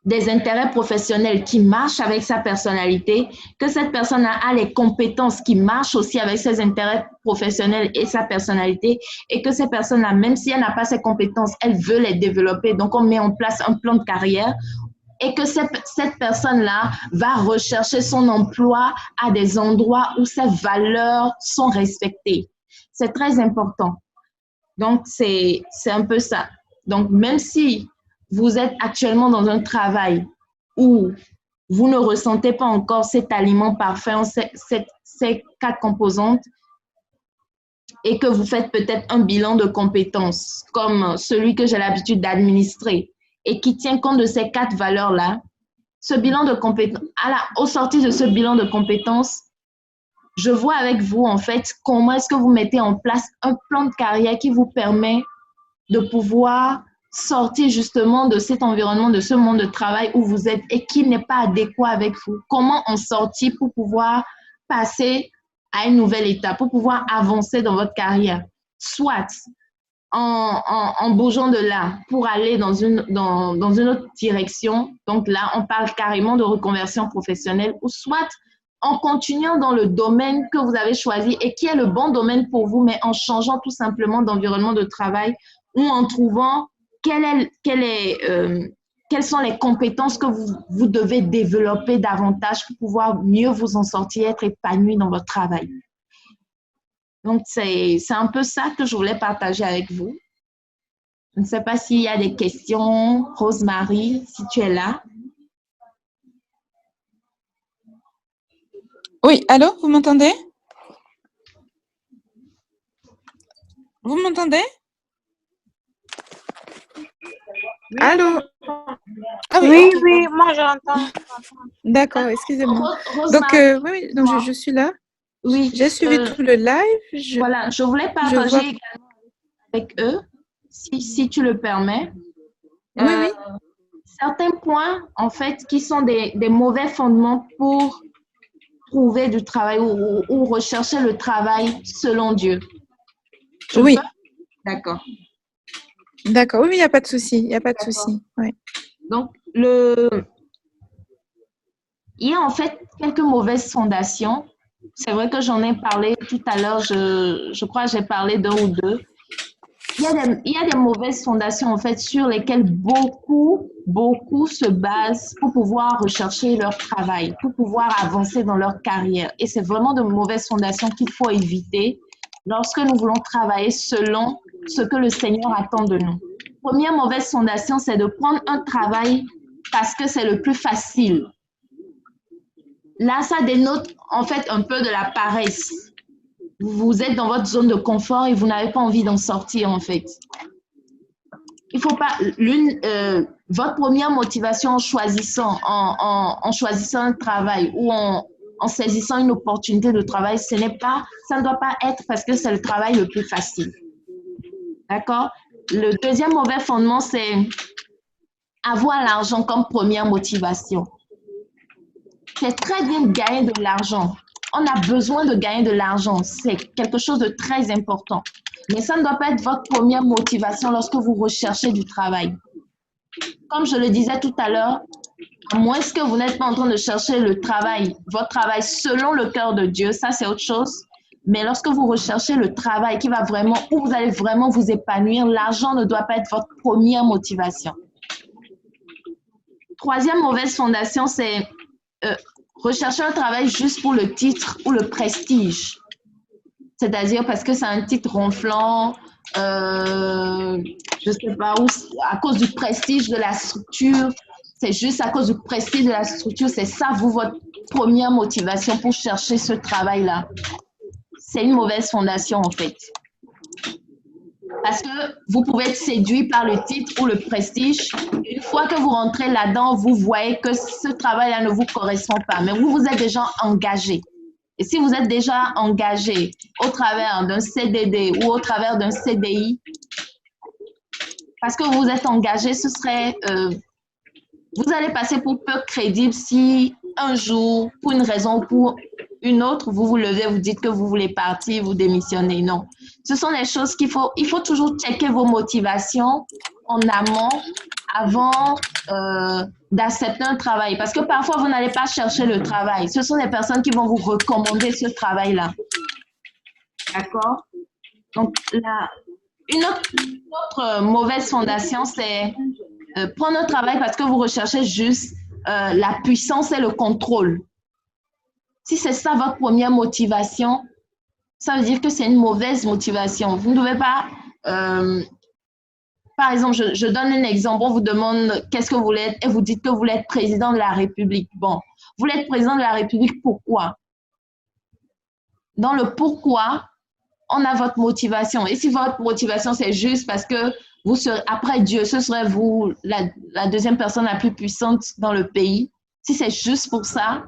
des intérêts professionnels qui marchent avec sa personnalité, que cette personne a les compétences qui marchent aussi avec ses intérêts professionnels et sa personnalité, et que ces personnes-là, même si elle n'a pas ces compétences, elle veut les développer. Donc, on met en place un plan de carrière et que cette personne-là va rechercher son emploi à des endroits où ses valeurs sont respectées. C'est très important. Donc, c'est un peu ça. Donc, même si vous êtes actuellement dans un travail où vous ne ressentez pas encore cet aliment parfait, ces quatre composantes, et que vous faites peut-être un bilan de compétences, comme celui que j'ai l'habitude d'administrer, et qui tient compte de ces quatre valeurs-là, ce bilan de compétences, au sortir de ce bilan de compétences, je vois avec vous, en fait, comment est-ce que vous mettez en place un plan de carrière qui vous permet de pouvoir sortir justement de cet environnement, de ce monde de travail où vous êtes et qui n'est pas adéquat avec vous. Comment en sortir pour pouvoir passer à une nouvelle étape, pour pouvoir avancer dans votre carrière. Soit en bougeant de là pour aller dans une autre direction. Donc là, on parle carrément de reconversion professionnelle, ou soit en continuant dans le domaine que vous avez choisi et qui est le bon domaine pour vous, mais en changeant tout simplement d'environnement de travail ou en trouvant quelles sont les compétences que vous devez développer davantage pour pouvoir mieux vous en sortir, être épanoui dans votre travail. Donc, c'est un peu ça que je voulais partager avec vous. Je ne sais pas s'il y a des questions. Rosemary, si tu es là. Oui, allô, vous m'entendez? Vous m'entendez? Allô? Ah oui, okay, oui, moi j'entends. D'accord, excusez-moi. Donc, oui, donc je suis là. Oui. J'ai suivi tout le live. Voilà, je voulais partager également avec eux, si tu le permets. Oui. Certains points, en fait, qui sont des mauvais fondements pour trouver du travail ou rechercher le travail selon Dieu. Oui. D'accord. D'accord, oui, il n'y a pas de souci, il n'y a pas de souci. Ouais. Donc, il y a en fait quelques mauvaises fondations. C'est vrai que j'en ai parlé tout à l'heure, je crois que j'ai parlé d'un ou deux. Il y a des mauvaises fondations en fait sur lesquelles beaucoup se basent pour pouvoir rechercher leur travail, pour pouvoir avancer dans leur carrière. Et c'est vraiment de mauvaises fondations qu'il faut éviter lorsque nous voulons travailler selon ce que le Seigneur attend de nous. Première mauvaise fondation, c'est de prendre un travail parce que c'est le plus facile. Là, ça dénote en fait un peu de la paresse. Vous êtes dans votre zone de confort et vous n'avez pas envie d'en sortir en fait. Il faut pas votre première motivation en choisissant un travail ou en saisissant une opportunité de travail, ça ne doit pas être parce que c'est le travail le plus facile. D'accord? Le deuxième mauvais fondement, c'est avoir l'argent comme première motivation. C'est très bien de gagner de l'argent. On a besoin de gagner de l'argent. C'est quelque chose de très important. Mais ça ne doit pas être votre première motivation lorsque vous recherchez du travail. Comme je le disais tout à l'heure, à moins que vous n'êtes pas en train de chercher votre travail selon le cœur de Dieu, ça c'est autre chose. Mais lorsque vous recherchez le travail qui va vraiment, où vous allez vraiment vous épanouir, l'argent ne doit pas être votre première motivation. Troisième mauvaise fondation, c'est rechercher un travail juste pour le titre ou le prestige. C'est-à-dire parce que c'est un titre ronflant, je ne sais pas où, à cause du prestige de la structure. C'est juste à cause du prestige de la structure. C'est ça, vous, votre première motivation pour chercher ce travail-là. C'est une mauvaise fondation, en fait. Parce que vous pouvez être séduit par le titre ou le prestige. Une fois que vous rentrez là-dedans, vous voyez que ce travail-là ne vous correspond pas. Mais vous êtes déjà engagé. Et si vous êtes déjà engagé au travers d'un CDD ou au travers d'un CDI, parce que vous êtes engagé, ce serait... vous allez passer pour peu crédible si un jour, pour une raison ou pour une autre, vous vous levez, vous dites que vous voulez partir, vous démissionnez. Non. Ce sont des choses il faut toujours checker vos motivations en amont avant d'accepter un travail. Parce que parfois, vous n'allez pas chercher le travail. Ce sont des personnes qui vont vous recommander ce travail-là. D'accord? Donc, une autre mauvaise fondation, c'est prendre un travail parce que vous recherchez juste la puissance et le contrôle. Si c'est ça votre première motivation, ça veut dire que c'est une mauvaise motivation. Vous ne devez pas... par exemple, je donne un exemple. On vous demande qu'est-ce que vous voulez être et vous dites que vous voulez être président de la République. Bon, vous voulez être président de la République, pourquoi? Dans le pourquoi, on a votre motivation. Et si votre motivation, c'est juste parce que vous serez, après Dieu, ce serait vous la deuxième personne la plus puissante dans le pays. Si c'est juste pour ça,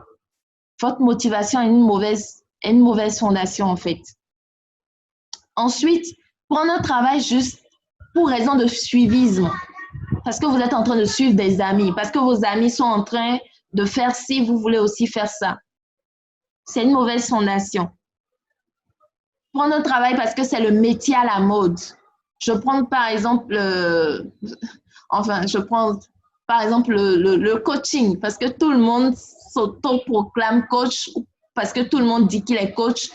votre motivation est une mauvaise fondation, en fait. Ensuite, prendre un travail juste pour raison de suivisme. Parce que vous êtes en train de suivre des amis. Parce que vos amis sont en train de faire ci, vous voulez aussi faire ça. C'est une mauvaise fondation. Prendre un travail parce que c'est le métier à la mode. Je prends par exemple, le coaching, parce que tout le monde s'auto-proclame coach, parce que tout le monde dit qu'il est coach.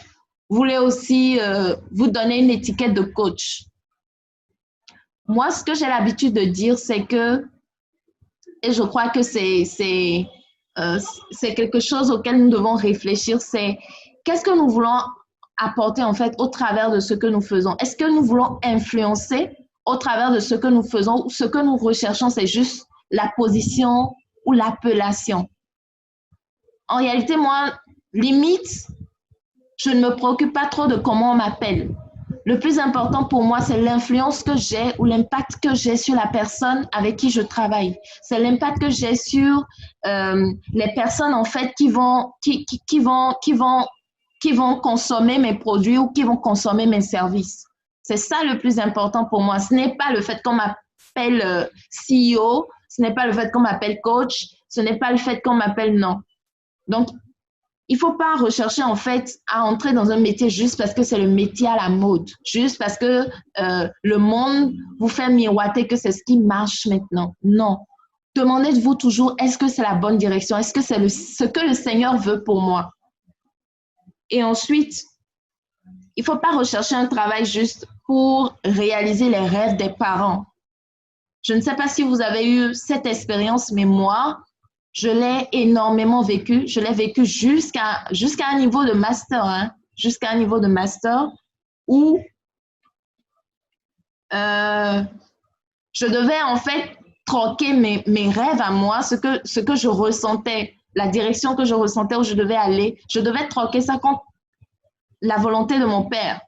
Vous voulez aussi vous donner une étiquette de coach. Moi, ce que j'ai l'habitude de dire, c'est que, et je crois que c'est quelque chose auquel nous devons réfléchir, c'est qu'est-ce que nous voulons apporter en fait au travers de ce que nous faisons? Est-ce que nous voulons influencer au travers de ce que nous faisons ou ce que nous recherchons, c'est juste la position ou l'appellation? En réalité, moi, limite, je ne me préoccupe pas trop de comment on m'appelle. Le plus important pour moi, c'est l'influence que j'ai ou l'impact que j'ai sur la personne avec qui je travaille. C'est l'impact que j'ai sur les personnes en fait qui vont consommer mes produits ou qui vont consommer mes services. C'est ça le plus important pour moi. Ce n'est pas le fait qu'on m'appelle CEO, ce n'est pas le fait qu'on m'appelle coach, ce n'est pas le fait qu'on m'appelle non. Donc, il ne faut pas rechercher en fait à entrer dans un métier juste parce que c'est le métier à la mode, juste parce que le monde vous fait miroiter que c'est ce qui marche maintenant. Non. Demandez-vous toujours, est-ce que c'est la bonne direction? Est-ce que c'est ce que le Seigneur veut pour moi? Et ensuite, il ne faut pas rechercher un travail juste pour réaliser les rêves des parents. Je ne sais pas si vous avez eu cette expérience, mais moi, je l'ai énormément vécu. Je l'ai vécu jusqu'à un niveau de master, hein, jusqu'à un niveau de master où je devais en fait troquer mes rêves à moi, ce que je ressentais, la direction que je ressentais où je devais aller. Je devais troquer ça contre la volonté de mon père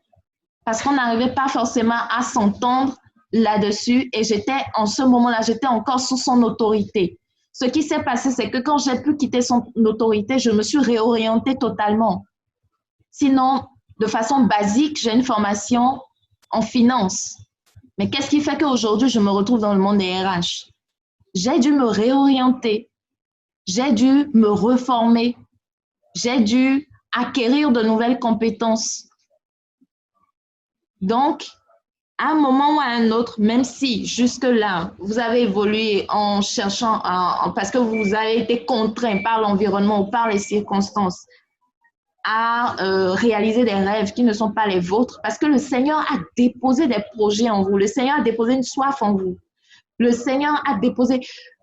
parce qu'on n'arrivait pas forcément à s'entendre là-dessus et en ce moment-là, j'étais encore sous son autorité. Ce qui s'est passé, c'est que quand j'ai pu quitter son autorité, je me suis réorientée totalement. Sinon, de façon basique, j'ai une formation en finance. Mais qu'est-ce qui fait qu'aujourd'hui, je me retrouve dans le monde des RH? J'ai dû me réorienter. J'ai dû me reformer. J'ai dû acquérir de nouvelles compétences. Donc, à un moment ou à un autre, même si jusque-là, vous avez évolué en cherchant, parce que vous avez été contraint par l'environnement ou par les circonstances à réaliser des rêves qui ne sont pas les vôtres parce que le Seigneur a déposé des projets en vous. Le Seigneur a déposé une soif en vous. Le Seigneur a déposé...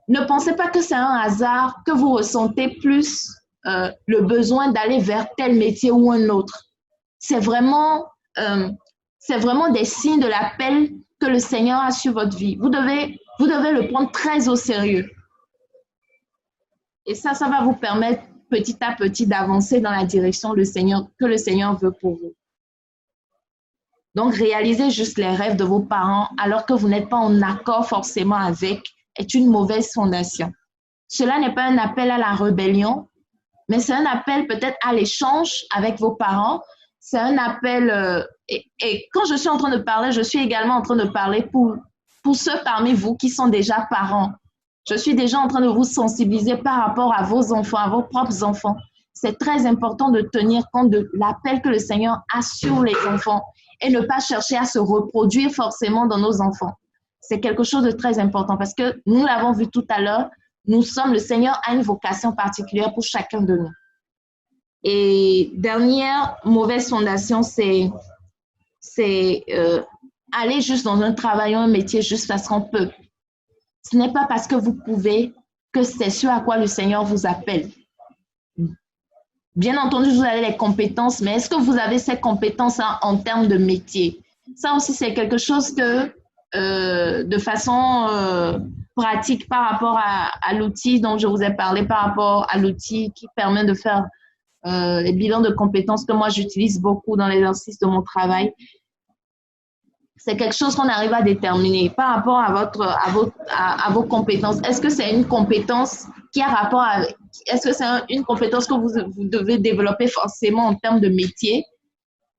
Ne pensez pas que c'est un hasard que vous ressentez plus le besoin d'aller vers tel métier ou un autre. C'est vraiment des signes de l'appel que le Seigneur a sur votre vie. Vous devez le prendre très au sérieux. Et ça va vous permettre petit à petit d'avancer dans la direction que le Seigneur veut pour vous. Donc, réaliser juste les rêves de vos parents alors que vous n'êtes pas en accord forcément avec est une mauvaise fondation. Cela n'est pas un appel à la rébellion, mais c'est un appel peut-être à l'échange avec vos parents. C'est un appel... et quand je suis en train de parler, je suis également en train de parler pour ceux parmi vous qui sont déjà parents. Je suis déjà en train de vous sensibiliser par rapport à vos enfants, à vos propres enfants. C'est très important de tenir compte de l'appel que le Seigneur a sur les enfants et ne pas chercher à se reproduire forcément dans nos enfants. C'est quelque chose de très important parce que nous l'avons vu tout à l'heure, le Seigneur a une vocation particulière pour chacun de nous. Et dernière mauvaise fondation, c'est aller juste dans un travail ou un métier juste parce qu'on peut. Ce n'est pas parce que vous pouvez que c'est ce à quoi le Seigneur vous appelle. Bien entendu, vous avez les compétences, mais est-ce que vous avez ces compétences en termes de métier? Ça aussi, c'est quelque chose que, de façon pratique par rapport à l'outil dont je vous ai parlé, par rapport à l'outil qui permet de faire les bilans de compétences que moi, j'utilise beaucoup dans l'exercice de mon travail. C'est quelque chose qu'on arrive à déterminer par rapport à vos compétences. Est-ce que c'est une compétence qui a rapport avec... Est-ce que c'est une compétence que vous devez développer forcément en termes de métier?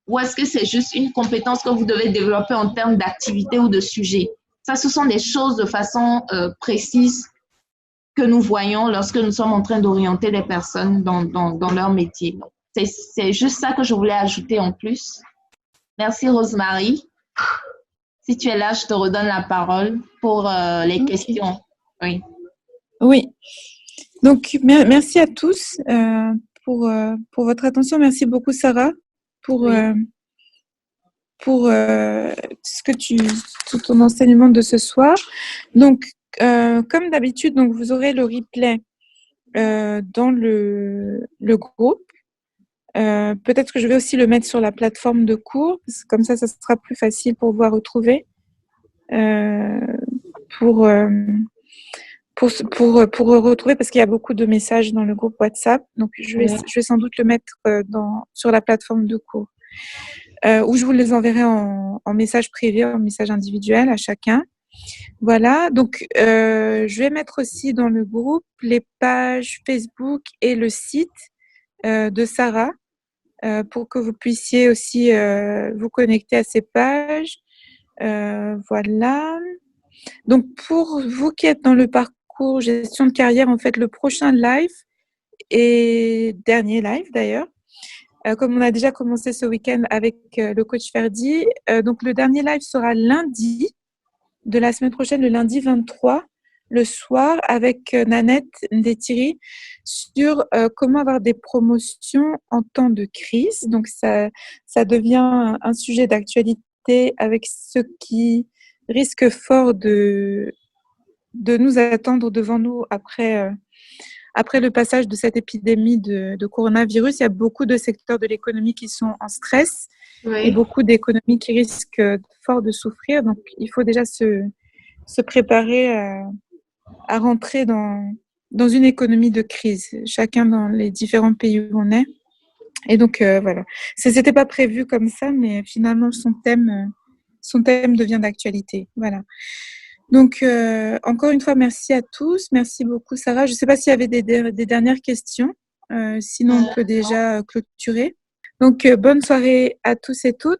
Ou est-ce que c'est juste une compétence que vous devez développer en termes d'activité ou de sujet? Ça, ce sont des choses de façon précise que nous voyons lorsque nous sommes en train d'orienter les personnes dans leur métier. C'est juste ça que je voulais ajouter en plus. Merci Rosemary. Si tu es là, je te redonne la parole pour les questions. Oui. Oui. Donc, merci à tous pour votre attention. Merci beaucoup, Sarah, pour tout ton enseignement de ce soir. Donc, comme d'habitude, donc vous aurez le replay dans le groupe. Peut-être que je vais aussi le mettre sur la plateforme de cours, parce que comme ça sera plus facile pour vous retrouver. Pour retrouver, parce qu'il y a beaucoup de messages dans le groupe WhatsApp, donc je vais sans doute le mettre sur la plateforme de cours, où je vous les enverrai en message privé, en message individuel à chacun. Voilà, donc je vais mettre aussi dans le groupe les pages Facebook et le site de Sarah, pour que vous puissiez aussi vous connecter à ces pages. Voilà. Donc, pour vous qui êtes dans le parcours gestion de carrière, en fait, le prochain live et dernier live d'ailleurs, comme on a déjà commencé ce week-end avec le coach Ferdi, donc le dernier live sera lundi de la semaine prochaine, le lundi 23, le soir, avec Nanette Ndetiri sur comment avoir des promotions en temps de crise. Donc, ça devient un sujet d'actualité avec ce qui risque fort de nous attendre devant nous après le passage de cette épidémie de coronavirus. Il y a beaucoup de secteurs de l'économie qui sont en stress et beaucoup d'économies qui risquent fort de souffrir. Donc, il faut déjà se préparer à rentrer dans une économie de crise, chacun dans les différents pays où on est. Et donc, voilà. C'était pas prévu comme ça, mais finalement, son thème devient d'actualité. Voilà. Donc, encore une fois, merci à tous. Merci beaucoup, Sarah. Je ne sais pas s'il y avait des dernières questions. Sinon, on peut déjà clôturer. Donc, bonne soirée à tous et toutes.